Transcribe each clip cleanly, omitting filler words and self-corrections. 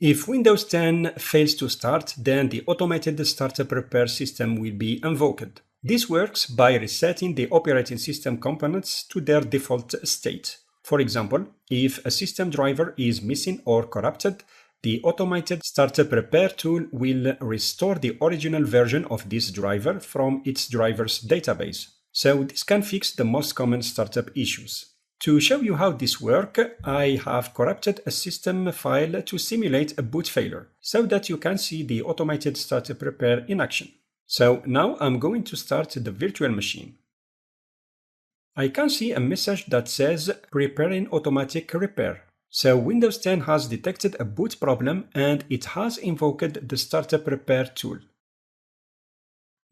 If Windows 10 fails to start, then the automated startup repair system will be invoked. This works by resetting the operating system components to their default state. For example, if a system driver is missing or corrupted, the automated startup repair tool will restore the original version of this driver from its driver's database. So this can fix the most common startup issues. To show you how this works, I have corrupted a system file to simulate a boot failure so that you can see the automated startup repair in action. So now I'm going to start the virtual machine. I can see a message that says preparing automatic repair. So Windows 10 has detected a boot problem and it has invoked the startup repair tool.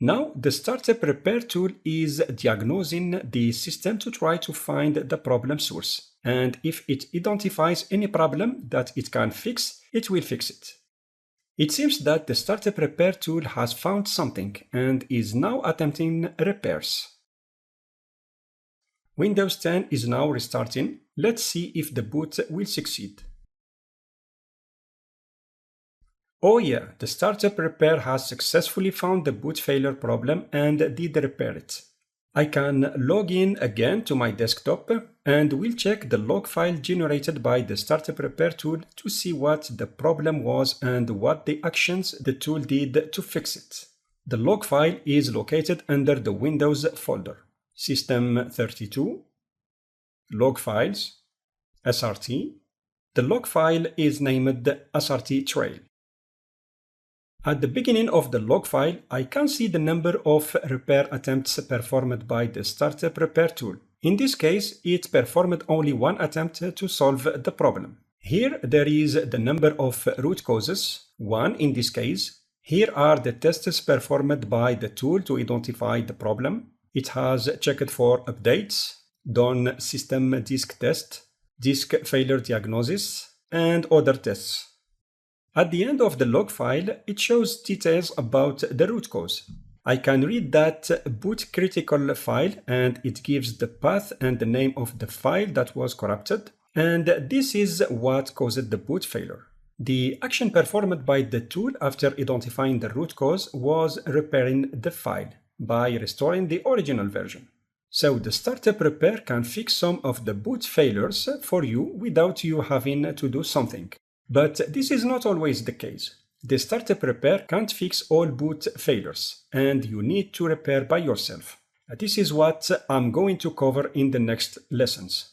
Now, the startup repair tool is diagnosing the system to try to find the problem source. And if it identifies any problem that it can fix, it will fix it. It seems that the startup repair tool has found something and is now attempting repairs. Windows 10 is now restarting. Let's see if the boot will succeed. Oh yeah, the startup repair has successfully found the boot failure problem and did repair it. I can log in again to my desktop and will check the log file generated by the startup repair tool to see what the problem was and what the actions the tool did to fix it. The log file is located under the Windows folder. System32, Log Files, SRT. The log file is named SRT Trail. At the beginning of the log file, I can see the number of repair attempts performed by the startup repair tool. In this case, it performed only one attempt to solve the problem. Here there is the number of root causes, 1 in this case. Here are the tests performed by the tool to identify the problem. It has checked for updates, done system disk test, disk failure diagnosis, and other tests. At the end of the log file, it shows details about the root cause. I can read that boot critical file and it gives the path and the name of the file that was corrupted. And this is what caused the boot failure. The action performed by the tool after identifying the root cause was repairing the file by restoring the original version. So the startup repair can fix some of the boot failures for you without you having to do something. But this is not always the case. The startup repair can't fix all boot failures, and you need to repair by yourself. This is what I'm going to cover in the next lessons.